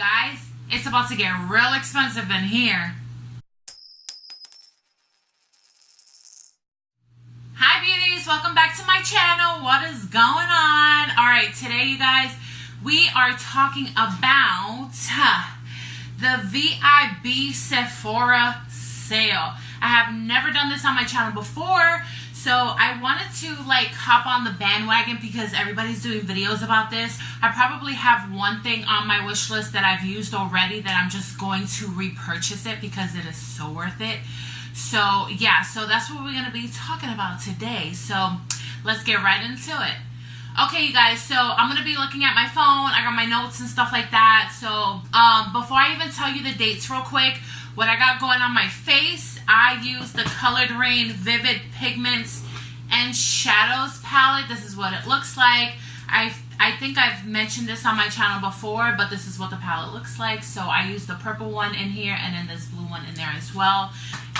Guys, it's about to get real expensive in here. Hi beauties, welcome back to my channel. What is going on? Alright, today you guys, we are talking about the VIB Sephora sale. I have never done this on my channel before, so I wanted to hop on the bandwagon because everybody's doing videos about this. I probably have one thing on my wish list that I've used already that I'm just going to repurchase it because it is so worth it. So yeah, so that's what we're going to be talking about today. So let's get right into it. Okay, you guys, so I'm going to be looking at my phone. I got my notes and stuff like that. So before I even tell you the dates real quick, what I got going on my face, I use the Colored Rain Vivid Pigments and Shadows palette. This is what it looks like. I think I've mentioned this on my channel before, but this is what the palette looks like. So I use the purple one in here and then this blue one in there as well.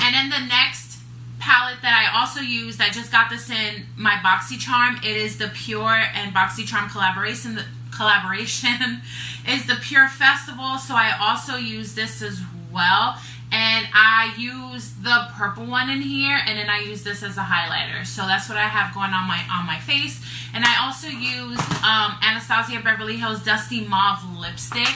And then the next palette that I also used, I just got this in my BoxyCharm. It is the Pure and BoxyCharm collaboration. The collaboration is the Pure Festival. So I also use this as well. And I use the purple one in here, and then I use this as a highlighter. So that's what I have going on my face. And I also use Anastasia Beverly Hills Dusty Mauve lipstick.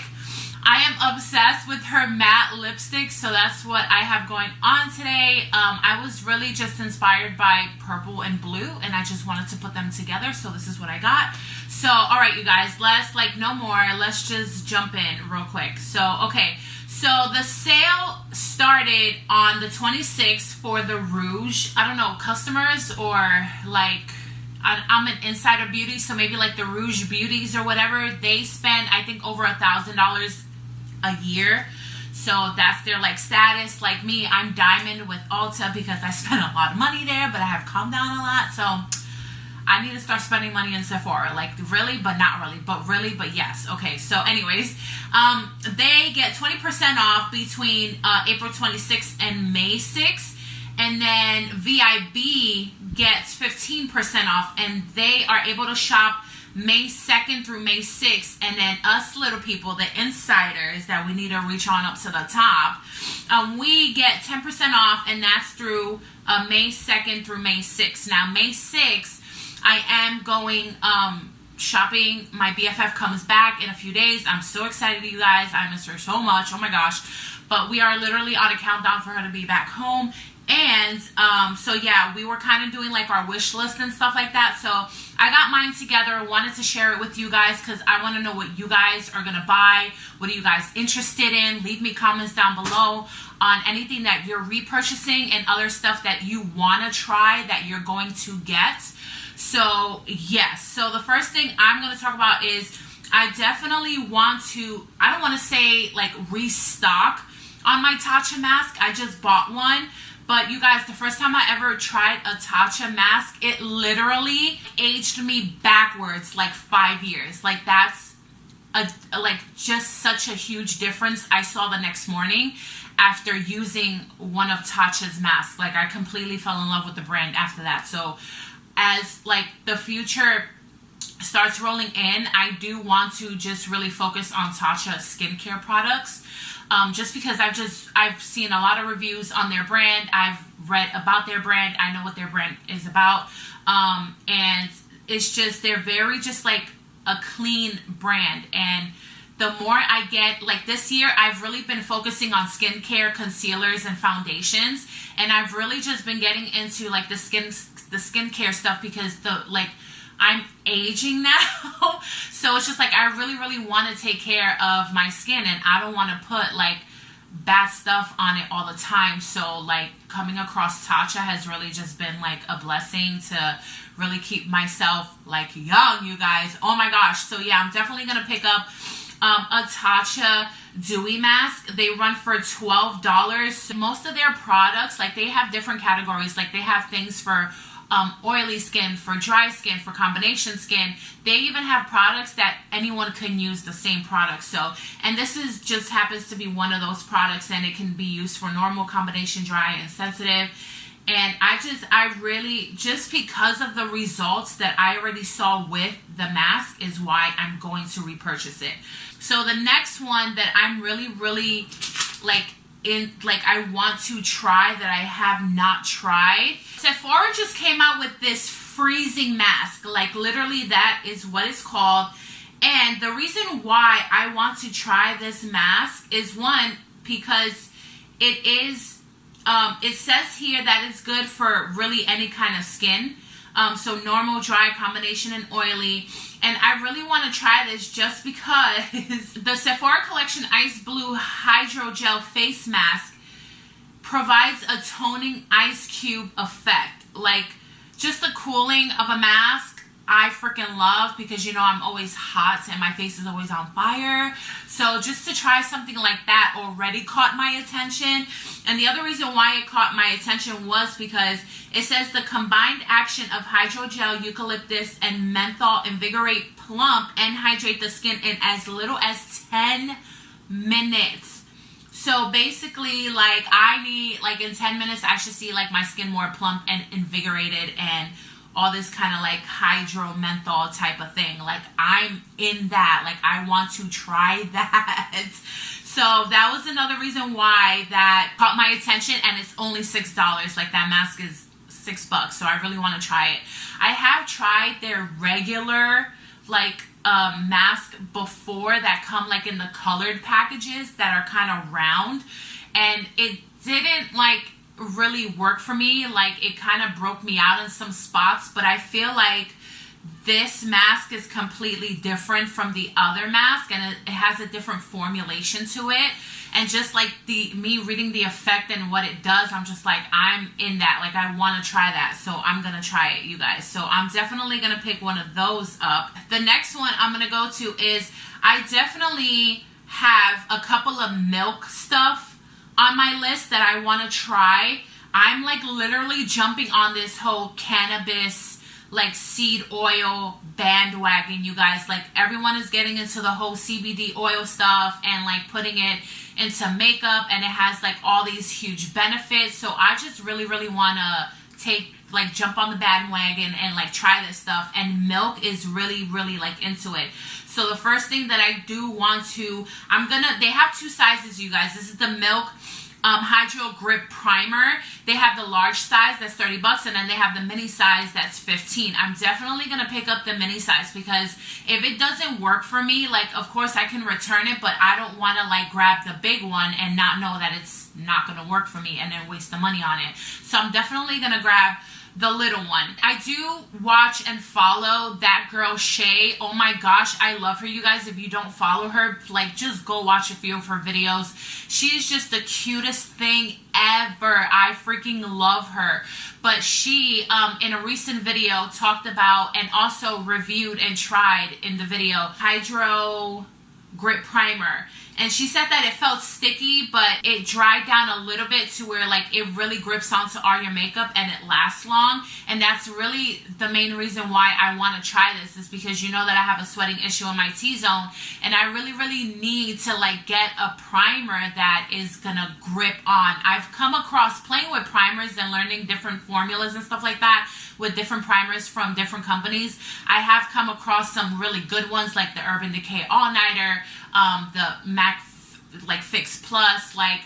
I am obsessed with her matte lipstick, so that's what I have going on today. I was really just inspired by purple and blue, and I just wanted to put them together, so this is what I got. So, alright you guys, let's, no more, let's just jump in real quick. So, okay. So the sale started on the 26th for the Rouge. I don't know, customers or I'm an insider beauty, so maybe the Rouge Beauties or whatever. They spend, I think, over $1,000 a year. So that's their status. Like me, I'm diamond with Ulta because I spend a lot of money there, but I have calmed down a lot. So I need to start spending money in Sephora. Really, but not really. But really, but yes. Okay, so anyways, they get 20% off between April 26th and May 6th. And then VIB gets 15% off. And they are able to shop May 2nd through May 6th. And then us little people, the insiders that we need to reach on up to the top, we get 10% off. And that's through May 2nd through May 6th. Now, May 6th, I am going shopping. My BFF comes back in a few days. I'm so excited, you guys. I miss her so much. Oh my gosh. But we are literally on a countdown for her to be back home. And so yeah, we were kind of doing our wish list and stuff like that. So I got mine together, wanted to share it with you guys because I want to know what you guys are going to buy. What are you guys interested in? Leave me comments down below on anything that you're repurchasing and other stuff that you want to try that you're going to get. So yes, so the first thing I'm going to talk about is I definitely want to, I don't want to say restock on my Tatcha mask. I just bought one. But you guys, the first time I ever tried a Tatcha mask, it literally aged me backwards 5 years. That's just such a huge difference I saw the next morning after using one of Tatcha's masks. I completely fell in love with the brand after that. So as the future starts rolling in, I do want to just really focus on Tatcha skincare products. Just because I've seen a lot of reviews on their brand. I've read about their brand. I know what their brand is about. And it's just, they're very just a clean brand. And the more I get, this year, I've really been focusing on skincare, concealers, and foundations. And I've really just been getting into the skincare stuff because I'm aging now. So it's just I really, really want to take care of my skin, and I don't want to put bad stuff on it all the time. So coming across Tatcha has really just been a blessing to really keep myself young, you guys. Oh my gosh. So yeah, I'm definitely going to pick up a Tatcha Dewy Mask. They run for $12. Most of their products, they have different categories. They have things for oily skin, for dry skin, for combination skin. They even have products that anyone can use the same product. So, and this is just happens to be one of those products, and it can be used for normal, combination, dry, and sensitive. And I really, just because of the results that I already saw with the mask is why I'm going to repurchase it. So the next one that I'm really I want to try that I have not tried. Sephora just came out with this freezing mask. Like literally that is what it's called. And the reason why I want to try this mask is one, because it is, it says here that it's good for really any kind of skin. So normal, dry, combination, and oily. And I really want to try this just because the Sephora Collection Ice Blue Hydrogel Face Mask provides a toning ice cube effect. Like, just the cooling of a mask, I freaking love, because you know I'm always hot and my face is always on fire. So just to try something like that already caught my attention. And the other reason why it caught my attention was because it says the combined action of hydrogel, eucalyptus, and menthol invigorate, plump, and hydrate the skin in as little as 10 minutes. So basically, like, I need, like, in 10 minutes, I should see, like, my skin more plump and invigorated and all this kind of, like, hydro menthol type of thing. Like, I'm in that. Like, I want to try that. So that was another reason why that caught my attention, and it's only $6. Like, that mask is $6, so I really want to try it. I have tried their regular, like, mask before that come like in the colored packages that are kind of round, and it didn't like really work for me. Like, it kind of broke me out in some spots, but I feel like this mask is completely different from the other mask, and it has a different formulation to it. And just like me reading the effect and what it does, I'm just like, I'm in that. Like, I want to try that. So I'm going to try it, you guys. So I'm definitely going to pick one of those up. The next one I'm going to go to is, I definitely have a couple of milk stuff on my list that I want to try. I'm like literally jumping on this whole cannabis, like seed oil bandwagon, you guys. Like, everyone is getting into the whole CBD oil stuff and like putting it into makeup, and it has like all these huge benefits. So I just really want to jump on the bandwagon and like try this stuff. And milk is really like into it. So the first thing that I do want to, they have two sizes, you guys. This is the Milk Hydro Grip Primer. They have the large size, that's $30, and then they have the mini size, that's $15. I'm definitely gonna pick up the mini size, because if it doesn't work for me, like, of course I can return it, but I don't want to like grab the big one and not know that it's not gonna work for me and then waste the money on it. So I'm definitely gonna grab the little one. I do watch and follow that girl Shay. Oh my gosh, I love her, you guys. If you don't follow her, like, just go watch a few of her videos. She is just the cutest thing ever. I freaking love her. But she, in a recent video, talked about and also reviewed and tried in the video Hydro Grip Primer. And she said that it felt sticky, but it dried down a little bit to where like it really grips onto all your makeup and it lasts long. And that's really the main reason why I want to try this, is because you know that I have a sweating issue in my T-zone, and I really need to like get a primer that is gonna grip on. I've come across playing with primers and learning different formulas and stuff like that with different primers from different companies. I have come across some really good ones, like the Urban Decay All Nighter, the MAC like Fix Plus. Like,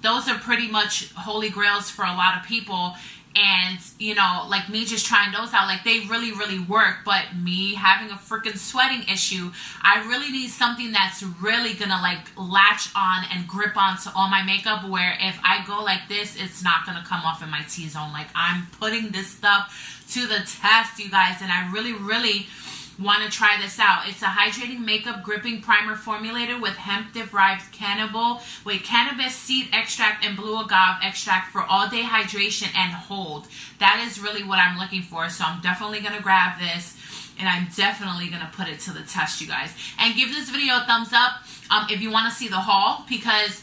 those are pretty much holy grails for a lot of people. And you know, like me just trying those out, like they really work. But me having a freaking sweating issue, I really need something that's really gonna like latch on and grip onto all my makeup, where if I go like this, it's not gonna come off in my T-zone. Like, I'm putting this stuff to the test, you guys, and I really want to try this out. It's a hydrating makeup gripping primer formulated with hemp-derived cannabis seed extract and blue agave extract for all-day hydration and hold. That is really what I'm looking for. So I'm definitely going to grab this, and I'm definitely going to put it to the test, you guys. And give this video a thumbs up if you want to see the haul, because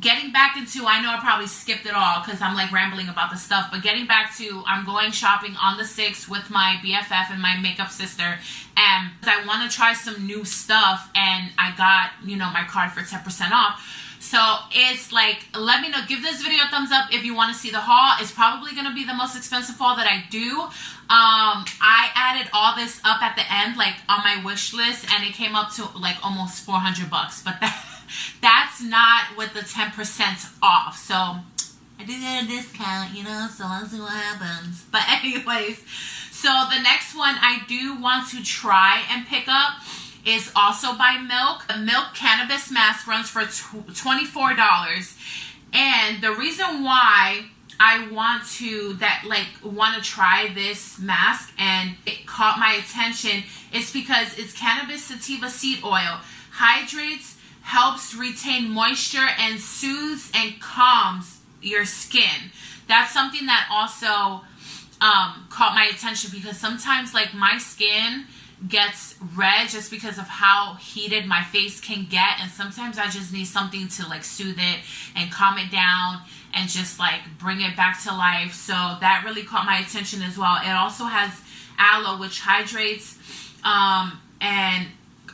Getting back into, I know I probably skipped it all because I'm like rambling about the stuff, but getting back to, I'm going shopping on the 6th with my BFF and my makeup sister, and I want to try some new stuff, and I got, you know, my card for 10% off. So it's like, let me know, give this video a thumbs up if you want to see the haul. It's probably going to be the most expensive haul that I do. I added all this up at the end, like on my wish list, and it came up to like almost $400, but that's not with the 10% off. So I did get a discount, you know, so let's see what happens. But anyways, so the next one I do want to try and pick up is also by Milk. The Milk Cannabis Mask runs for $24. And the reason why I want to try this mask and it caught my attention is because it's cannabis sativa seed oil. Hydrates, helps retain moisture, and soothes and calms your skin. That's something that also caught my attention, because sometimes like my skin gets red just because of how heated my face can get, and sometimes I just need something to like soothe it and calm it down and just like bring it back to life. So that really caught my attention as well. It also has aloe, which hydrates and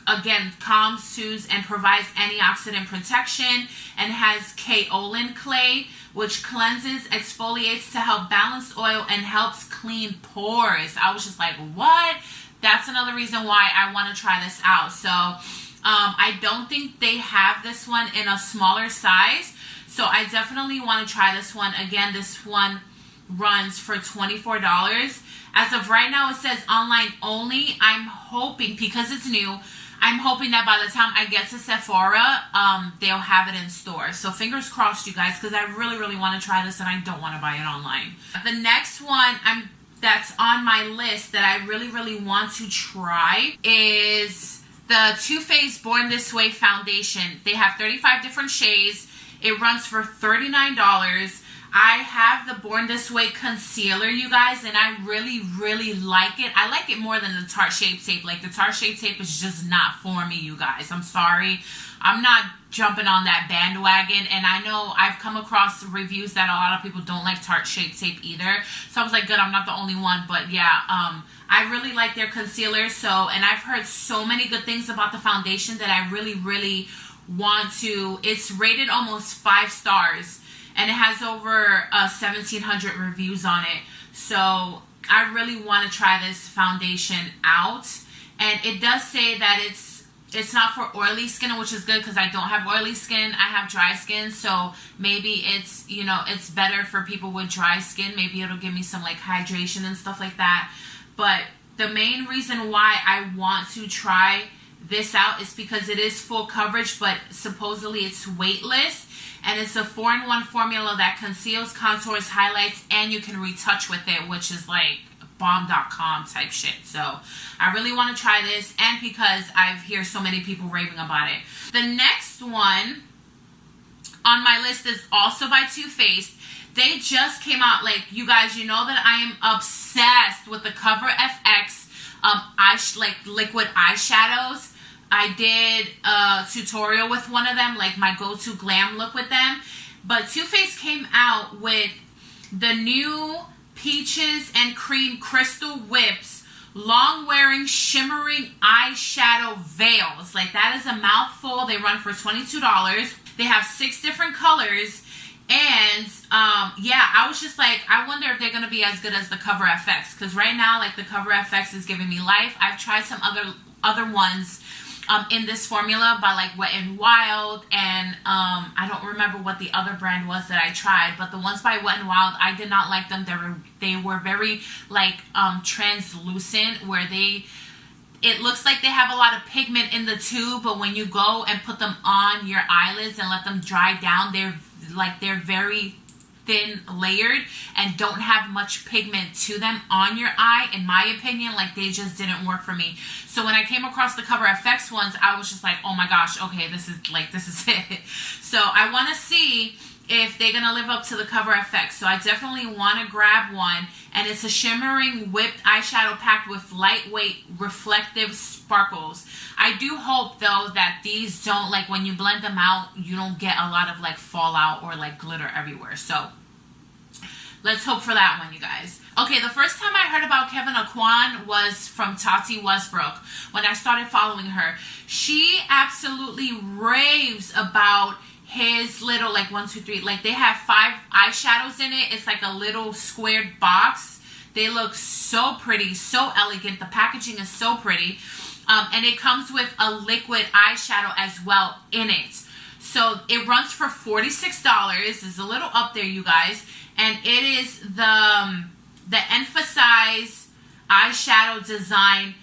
again calms, soothes, and provides antioxidant protection, and has kaolin clay, which cleanses, exfoliates to help balance oil and helps clean pores. I was just like, what? That's another reason why I want to try this out. So I don't think they have this one in a smaller size, so I definitely want to try this one. Again, this one runs for $24. As of right now, it says online only. I'm hoping, because it's new, I'm hoping that by the time I get to Sephora, they'll have it in store. So fingers crossed, you guys, because I really, really want to try this and I don't want to buy it online. The next one that's on my list that I really, really want to try is the Too Faced Born This Way foundation. They have 35 different shades. It runs for $39. I have the Born This Way concealer, you guys, and I really, really like it. I like it more than the Tarte Shape Tape. Like, the Tarte Shape Tape is just not for me, you guys. I'm sorry. I'm not jumping on that bandwagon, and I know I've come across reviews that a lot of people don't like Tarte Shape Tape either. So I was like, good, I'm not the only one. But yeah, I really like their concealer. So, and I've heard so many good things about the foundation that I really, really want to. It's rated almost 5 stars. And it has over 1,700 reviews on it. So I really want to try this foundation out. And it does say that it's not for oily skin, which is good because I don't have oily skin. I have dry skin. So maybe it's, you know, it's better for people with dry skin. Maybe it'll give me some like hydration and stuff like that. But the main reason why I want to try this out is because it is full coverage, but supposedly it's weightless. And it's a 4-in-1 formula that conceals, contours, highlights, and you can retouch with it, which is like bomb.com type shit. So I really want to try this, and because I've heard so many people raving about it. The next one on my list is also by Too Faced. They just came out, like, you guys, you know that I am obsessed with the Cover FX liquid eyeshadows. I did a tutorial with one of them, like my go-to glam look with them. But Too Faced came out with the new Peaches and Cream Crystal Whips long-wearing shimmering eyeshadow veils. Like, that is a mouthful. They run for $22. They have 6 different colors. And yeah, I was just like, I wonder if they're going to be as good as the Cover FX. Because right now, like, the Cover FX is giving me life. I've tried some other ones in this formula by like Wet n Wild, and I don't remember what the other brand was that I tried, but the ones by Wet n Wild, I did not like them. They were very like translucent, where it looks like they have a lot of pigment in the tube, but when you go and put them on your eyelids and let them dry down, they're very thin layered and don't have much pigment to them on your eye. In my opinion, like, they just didn't work for me. So when I came across the Cover FX ones, I was just like, oh my gosh, okay, this is it. So I want to see if they're gonna live up to the cover effect. So I definitely want to grab one, and it's a shimmering whipped eyeshadow packed with lightweight reflective sparkles. I do hope though that these don't, like, when you blend them out, you don't get a lot of like fallout or like glitter everywhere. So let's hope for that one, you guys. Okay, the first time I heard about Kevyn Aucoin was from Tati Westbrook when I started following her. She absolutely raves about his little, like, 1, 2, 3, like, they have 5 eyeshadows in it. It's like a little squared box. They look so pretty, so elegant. The packaging is so pretty. And it comes with a liquid eyeshadow as well in it. So it runs for $46. It's a little up there, you guys. And it is the Emphasize eyeshadow design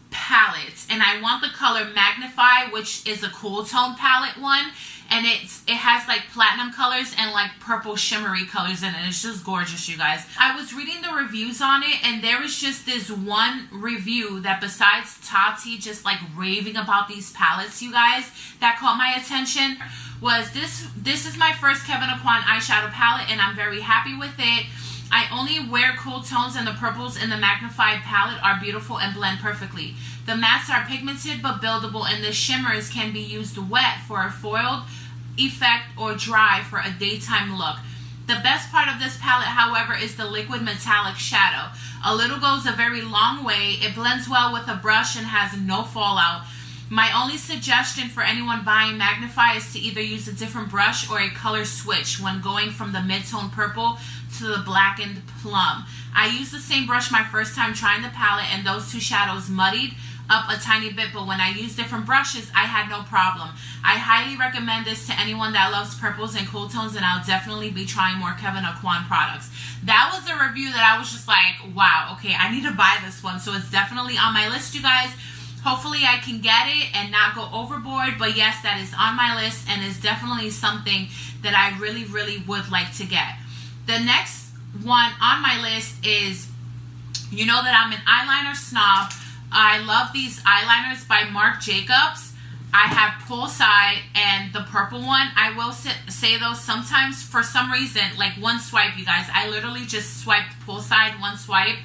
palette. And I want the color Magnify, which is a cool tone palette one. And it has like platinum colors and like purple shimmery colors in it. It's just gorgeous, you guys. I was reading the reviews on it, and there was just this one review that, besides Tati just like raving about these palettes, you guys, that caught my attention. Was this is my first Kevyn Aucoin eyeshadow palette, and I'm very happy with it. I only wear cool tones, and the purples in the magnified palette are beautiful and blend perfectly. The mattes are pigmented but buildable, and the shimmers can be used wet for a foiled effect or dry for a daytime look. The best part of this palette, however, is the liquid metallic shadow. A little goes a very long way. It blends well with a brush and has no fallout. My only suggestion for anyone buying Magnify is to either use a different brush or a color switch when going from the mid-tone purple to the blackened plum. I used the same brush my first time trying the palette, and those two shadows muddied up a tiny bit, but when I used different brushes, I had no problem. I highly recommend this to anyone that loves purples and cool tones, and I'll definitely be trying more Kevyn Aucoin products. That was a review that I was just like, wow, okay, I need to buy this one. So it's definitely on my list, you guys. Hopefully I can get it and not go overboard, but yes, that is on my list and is definitely something that I really, really would like to get. The next one on my list is, you know that I'm an eyeliner snob. I love these eyeliners by Marc Jacobs. I have Poolside and the purple one. I will say though, sometimes for some reason, like one swipe, you guys, I literally just swiped Poolside one swipe,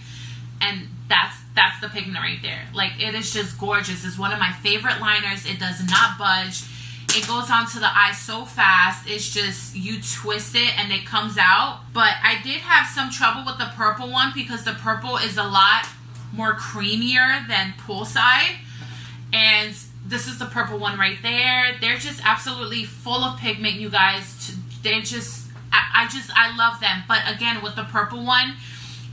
and that's the pigment right there. Like, it is just gorgeous. It's one of my favorite liners. It does not budge. It goes onto the eye so fast. It's just, you twist it and it comes out. But I did have some trouble with the purple one because the purple is a lot more creamier than Poolside. And this is the purple one right there. They're just absolutely full of pigment, you guys. They're just, I love them. But again, with the purple one,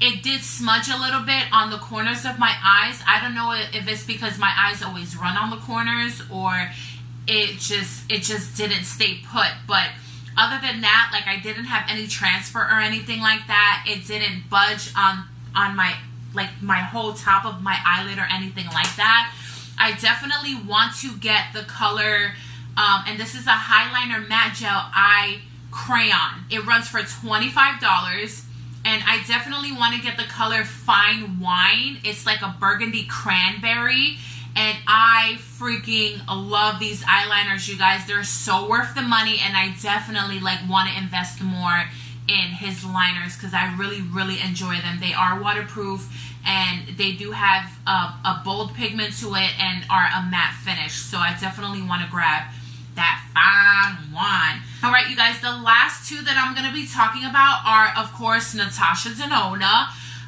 it did smudge a little bit on the corners of my eyes. I don't know if it's because my eyes always run on the corners, or it just didn't stay put. But other than that, like, I didn't have any transfer or anything like that. It didn't budge on my, like, my whole top of my eyelid or anything like that. I definitely want to get the color, and this is a Highliner Matte Gel Eye Crayon. It runs for $25. And I definitely want to get the color Fine Wine. It's like a burgundy cranberry. And I freaking love these eyeliners, you guys. They're so worth the money. And I definitely like want to invest more in his liners because I really, really enjoy them. They are waterproof. And they do have a bold pigment to it and are a matte finish. So I definitely want to grab that Fine Wine. Alright, you guys, the last two that I'm going to be talking about are, of course, Natasha Denona.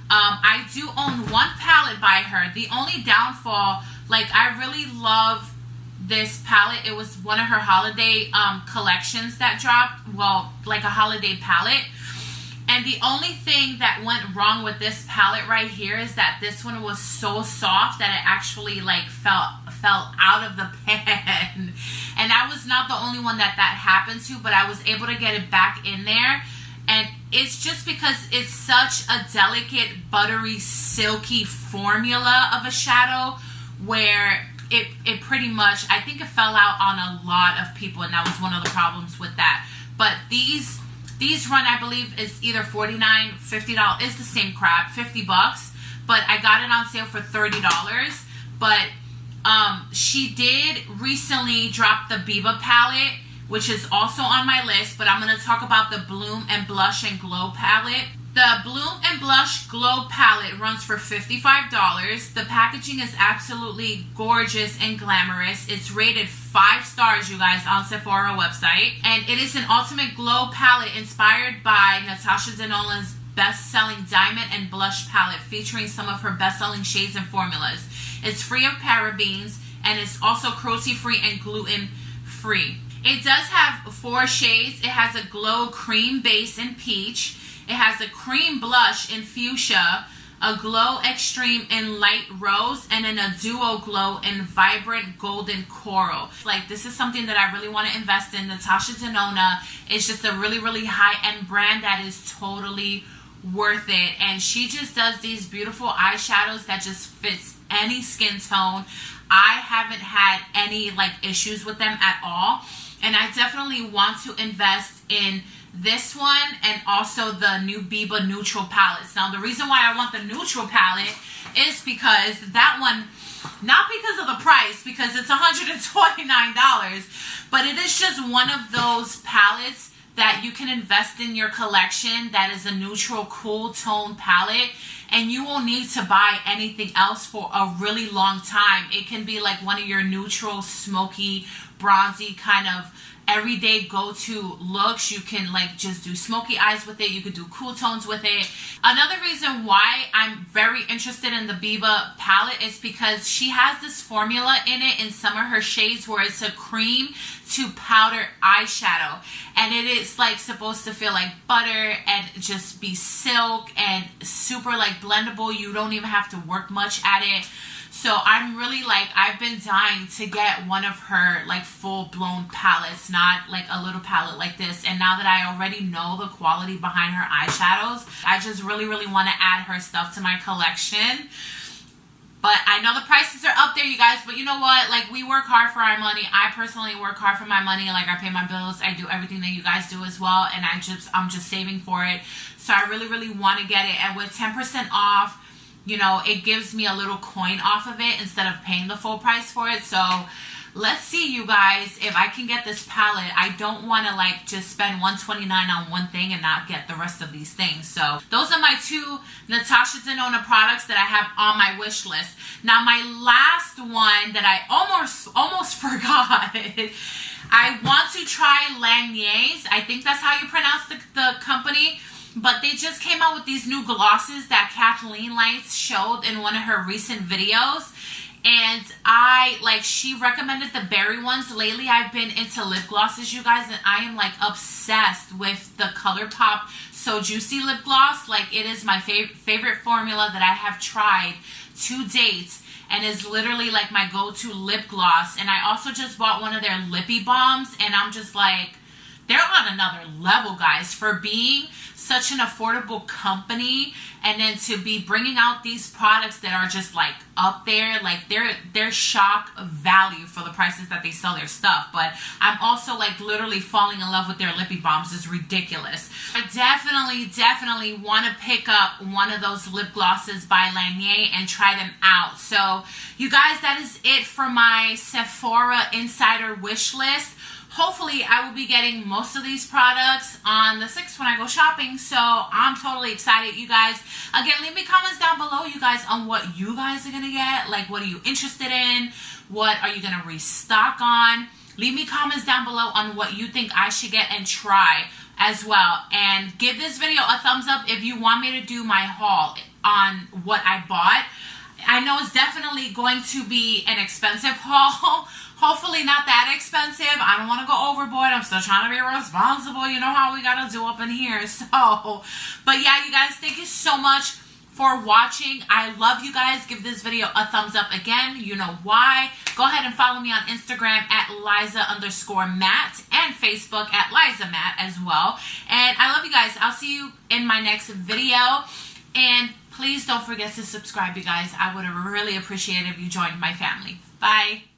I do own one palette by her. The only downfall, like, I really love this palette. It was one of her holiday collections that dropped. Well, like a holiday palette. And the only thing that went wrong with this palette right here is that this one was so soft that it actually like fell out of the pen. And I was not the only one that happened to, but I was able to get it back in there. And it's just because it's such a delicate, buttery, silky formula of a shadow where it pretty much, I think it fell out on a lot of people, and that was one of the problems with that. But these run, I believe, is either $49, $50. It's the same crap, $50. But I got it on sale for $30. But she did recently drop the Biba palette, which is also on my list, but I'm going to talk about the Bloom and Blush and Glow palette. The Bloom and Blush Glow palette runs for $55. The packaging is absolutely gorgeous and glamorous. It's rated 5 stars, you guys, on Sephora website. And it is an ultimate glow palette inspired by Natasha Denola's best-selling Diamond and Blush palette, featuring some of her best-selling shades and formulas. It's free of parabens, and it's also cruelty-free and gluten-free. It does have 4 shades. It has a glow cream base in peach. It has a cream blush in fuchsia, a glow extreme in light rose, and then a duo glow in vibrant golden coral. Like, this is something that I really want to invest in. Natasha Denona is just a really, really high-end brand that is totally worth it. And she just does these beautiful eyeshadows that just fits any skin tone. I haven't had any like issues with them at all. And I definitely want to invest in this one and also the new Biba neutral palettes. Now, the reason why I want the neutral palette is because that one, not because of the price, because it's $129, but it is just one of those palettes that you can invest in your collection that is a neutral cool tone palette, and you won't need to buy anything else for a really long time. It can be like one of your neutral, smoky, bronzy kind of everyday go-to looks. You can like just do smoky eyes with it. You could do cool tones with it. Another reason why I'm very interested in the Biba palette is because she has this formula in it in some of her shades where it's a cream to powder eyeshadow, and it is like supposed to feel like butter and just be silk and super like blendable. You don't even have to work much at it. So I'm really like, I've been dying to get one of her like full-blown palettes, not like a little palette like this. And now that I already know the quality behind her eyeshadows, I just really, really want to add her stuff to my collection. But I know the prices are up there, you guys, but you know what? Like, we work hard for our money. I personally work hard for my money. Like, I pay my bills. I do everything that you guys do as well. And I'm just saving for it. So I really, really want to get it. And with 10% off, you know, it gives me a little coin off of it instead of paying the full price for it. So let's see, you guys, if I can get this palette. I don't want to like just spend $129 on one thing and not get the rest of these things. So those are my 2 Natasha Denona products that I have on my wish list. Now, my last one that I almost forgot. I want to try Lanier's. I think that's how you pronounce the company. But they just came out with these new glosses that Kathleen Lights showed in one of her recent videos. And she recommended the berry ones. Lately, I've been into lip glosses, you guys. And I am like obsessed with the ColourPop So Juicy lip gloss. Like, it is my favorite formula that I have tried to date. And is literally like my go-to lip gloss. And I also just bought one of their lippy balms. And I'm just like, they're on another level, guys, for being such an affordable company, and then to be bringing out these products that are just like up there, like they're shock value for the prices that they sell their stuff. But I'm also like literally falling in love with their lippy balms. It's ridiculous. I definitely want to pick up one of those lip glosses by Lanier and try them out. So you guys, that is it for my Sephora Insider wish list. Hopefully, I will be getting most of these products on the 6th when I go shopping. So, I'm totally excited, you guys. Again, leave me comments down below, you guys, on what you guys are going to get. Like, what are you interested in? What are you going to restock on? Leave me comments down below on what you think I should get and try as well. And give this video a thumbs up if you want me to do my haul on what I bought. I know it's definitely going to be an expensive haul. Hopefully not that expensive. I don't want to go overboard. I'm still trying to be responsible. You know how we got to do up in here. So, but yeah, you guys, thank you so much for watching. I love you guys. Give this video a thumbs up again. You know why. Go ahead and follow me on Instagram at Liza_Matt and Facebook at LizaMatt as well. And I love you guys. I'll see you in my next video. And please don't forget to subscribe, you guys. I would really appreciate it if you joined my family. Bye.